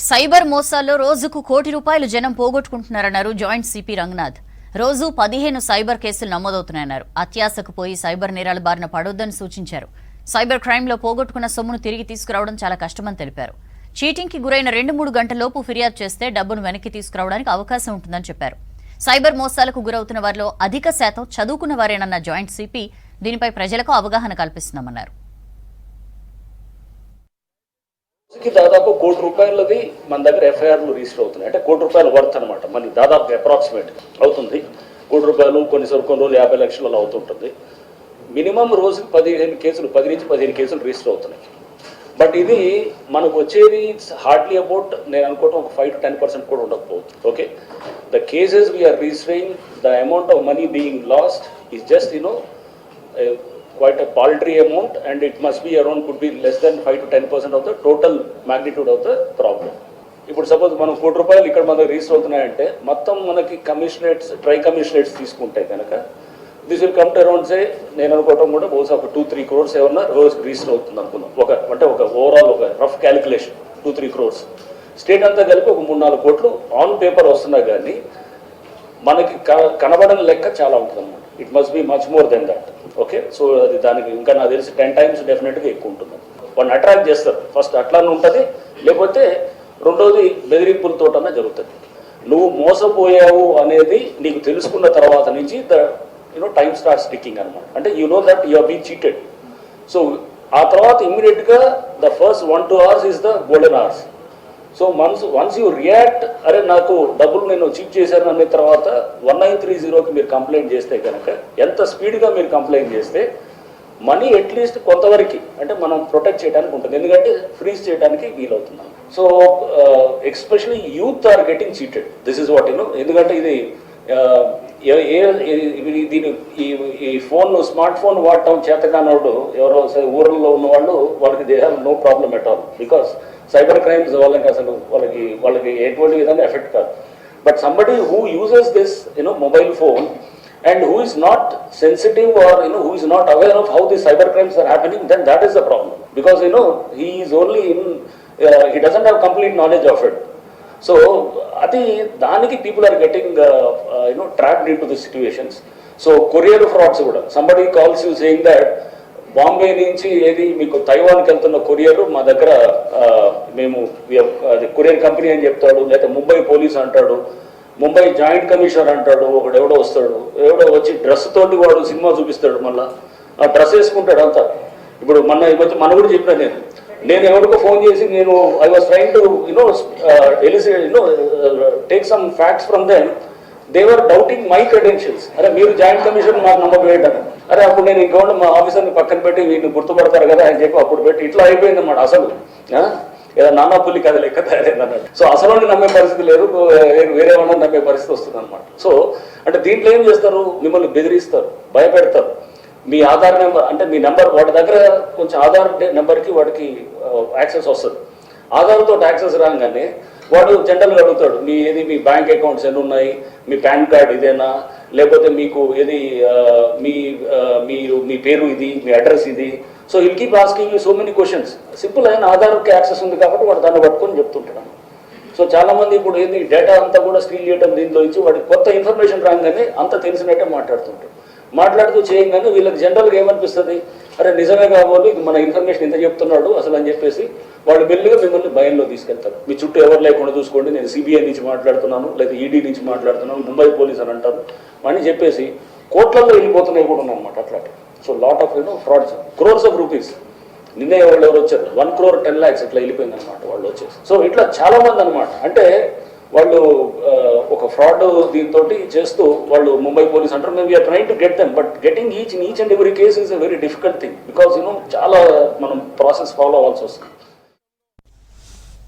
Cyber మోసాల్లో రోజుకు కోటి రూపాయలు జనం పోగొట్టుకుంటున్నారన్నారు జాయింట్ సిపి రంగనాథ్. రోజు 15 సైబర్ కేసులు నమోదవుతున్నాయన్నారు. అత్యాశకు పోయి సైబర్ నేరాల బారిన పడొద్దని సూచించారు. సైబర్ క్రైమ్లో పోగొట్టుకున్న సొమ్మును తిరిగి తీసుకురావడం చాలా కష్టమని తెలిపారు. చీటింగ్కి గురైన 2-3 గంటలలోపు ఫిర్యాదు చేస్తే డబ్బును వెనక్కి తీసుకురావడానికి అవకాశం ఉంటుందని చెప్పారు. సైబర్ మోసాలకు గురవుతున్న వారిలో అధిక శాతం చదువుకున్న వారేనన్న జాయింట్ సిపి దీనిపై ప్రజలకు అవగాహన కల్పిస్తున్నామన్నారు. దాదాపు కోటి రూపాయలది మన దగ్గర ఎఫ్ఐఆర్లు రిజిస్టర్ అవుతున్నాయి. అంటే కోటి రూపాయల వర్త్ అనమాట. మనకి దాదాపు అప్రాక్సిమేట్ అవుతుంది. కోటి రూపాయలు కొన్ని రోజులు 50 లక్షలు అవుతుంటుంది. మినిమం రోజుకి 15 కేసులు 10 నుంచి 15 కేసులు రిజిస్టర్ అవుతున్నాయి. బట్ ఇది మనకు వచ్చేది హార్డ్లీ అబౌట్ నేను అనుకోవటం ఒక 5 to 10% కూడా ఉండకపోవచ్చు. Okay, the cases we are registering, the amount of money being lost is just quite a paltry amount, and it must be around, could be less than 5 to 10% of the total magnitude of the problem. ఇప్పుడు suppose మనం కోటి రూపాయలు ఇక్కడ మన register అవుతున్నాయంటే మొత్తం మనకి commissionerates, try commissionerates తీసుకుంటే కనుక this will come to around say నేను అనుకోవటం కూడా బహుశా ఒక 2-3 crores ఏమన్నా రోజుకి రిజిస్టర్ అవుతుంది అనుకున్నాం. ఒక ఓవరాల్ ఒక రఫ్ క్యాలిక్యులేషన్ 2-3 crores. స్టేట్ అంతా కలిపి ఒక 3-4 కోట్లు ఆన్ పేపర్ వస్తున్నా కానీ మనకి కనబడని లెక్క చాలా ఉంటుంది అన్నమాట. It must be much more than that. Okay, so అది దానికి ఇంకా నాకు తెలిసి 10 times డెఫినెట్గా ఎక్కువ ఉంటుంది. వాడిని అట్రాక్ట్ చేస్తారు. ఫస్ట్ అట్లానే ఉంటుంది, లేకపోతే రెండోది బెదిరింపులతోటన్నా జరుగుతుంది. నువ్వు మోసపోయావు అనేది నీకు తెలుసుకున్న తర్వాత నుంచి ద టైమ్ స్టార్ట్ స్టిక్కింగ్ అనమాట. అంటే you know that you are been cheated. So ఆ తర్వాత ఇమ్మీడియట్గా the first 1-2 hours is the golden hours. So once you react, అరే నాకు డబ్బులు నేను చీట్ చేశాను అనే తర్వాత 1930కి మీరు కంప్లైంట్ చేస్తే కనుక ఎంత స్పీడ్గా మీరు కంప్లైంట్ చేస్తే మనీ అట్లీస్ట్ కొంతవరకు అంటే మనం ప్రొటెక్ట్ చేయడానికి ఉంటుంది. ఎందుకంటే ఫ్రీజ్ చేయడానికి వీలవుతున్నాం. So especially youth are getting cheated. This is what ఎందుకంటే ఇది దీని ఈ ఫోన్ స్మార్ట్ ఫోన్ వాడటం చేతకానోడు ఎవరో ఊర్లలో ఉన్న వాళ్ళు వాళ్ళకి they have no problem at all. Because cyber crimes వాళ్ళకి అసలు వాళ్ళకి ఎటువంటి విధంగా ఎఫెక్ట్ కాదు. But somebody who uses this mobile phone and who is not sensitive or who is not aware of how the cyber crimes are happening, then that is the problem. Because he is only he doesn't have complete knowledge of it. So adi daniki people are getting trapped into the situations. So courier frauds kuda, somebody calls you saying that Bombay నుంచి ఏది మీకు తైవాన్కి వెళ్తున్న courier మా దగ్గర మేము courier company అని చెప్తాడు, లేకపోతే ముంబై పోలీస్ అంటాడు, ముంబై జాయింట్ కమిషనర్ అంటాడు, ఎవడో వస్తాడు, ఎవడో వచ్చి డ్రెస్ తోటి వాడు సినిమా చూపిస్తాడు, మళ్ళీ ఆ డ్రెస్ వేసుకుంటాడు అంతా. ఇప్పుడు మన కూడా చెప్పినా నేను ఎవరికో ఫోన్ చేసి నేను I was trying to take some facts from them. They were doubting my credentials. అరే మీరు జాయింట్ కమిషనర్ మాకు నమ్మకం. అరే అప్పుడు నేను ఇంకోటి మా ఆఫీసర్ని పక్కన పెట్టి వీటిని గుర్తుపడతారు కదా అని చెప్పి అప్పుడు పెట్టి ఇట్లా అయిపోయింది అన్నమాట. అసలు ఏదో నానా పుల్లి కథ లెక్క తయారైంది అన్నట్టు. సో అసలు నమ్మే పరిస్థితి లేదు, వేరే వాళ్ళని నమ్మే పరిస్థితి వస్తుంది అనమాట. సో అంటే దీంట్లో ఏం చేస్తారు, మిమ్మల్ని బెదిరిస్తారు, భయపెడతారు. మీ ఆధార్ నెంబర్ అంటే మీ నెంబర్ వాడి దగ్గర కొంచెం ఆధార్ నెంబర్కి వాడికి యాక్సెస్ వస్తుంది. ఆధార్తో యాక్సెస్ రాగానే వాడు జనరల్గా అడుగుతాడు మీ బ్యాంక్ అకౌంట్స్ ఎన్ని ఉన్నాయి, మీ పాన్ కార్డ్ ఇదేనా, లేకపోతే మీకు ఏది మీ పేరు ఇది, మీ అడ్రస్ ఇది. So will keep asking you so many questions. Simple అయిన ఆధార్కి యాక్సెస్ ఉంది కాబట్టి వాడు దాన్ని పట్టుకొని చెప్తుంటాడు. సో చాలామంది ఇప్పుడు ఏంది డేటా అంతా కూడా స్టీల్ చేయడం దీంట్లో ఇచ్చి వాడికి కొత్త ఇన్ఫర్మేషన్ రాగానే అంత తెలిసినట్టే మాట్లాడుతుంటాడు. మాట్లాడుతూ చేయగానే వీళ్ళకి జనరల్గా ఏమనిపిస్తుంది, అరే నిజమే కాబోలు మన ఇన్ఫర్మేషన్ ఇంత చెప్తున్నాడు అసలు అని చెప్పేసి వాళ్ళు మెల్లిగా మిమ్మల్ని భయంలో తీసుకెళ్తారు. మీ చుట్టూ ఎవరు లేకుండా చూసుకోండి, నేను సిబిఐ నుంచి మాట్లాడుతున్నాను, లేదా ఈడీ నుంచి మాట్లాడుతున్నాను, ముంబై పోలీస్ అని అంటారు అని చెప్పేసి కోట్లలో వెళ్ళిపోతున్నాయి కూడా అనమాట. అట్లా so lot of frauds, crores of rupees. నిన్నే ఎవరు వచ్చారు 1 crore 10 lakhs ఇట్లా వెళ్ళిపోయింది అనమాట వాళ్ళు వచ్చేసి. సో ఇట్లా చాలా మంది అనమాట. అంటే వాళ్ళు ఒక ఫ్రాడ్ దీంతో చేస్తూ వాళ్ళు ముంబై పోలీస్ అంటారు. మేము we are trying to get them, but getting each and every case is a very difficult thing. Because చాలా మనం ప్రాసెస్ ఫాలో అవ్వాల్సి వస్తుంది.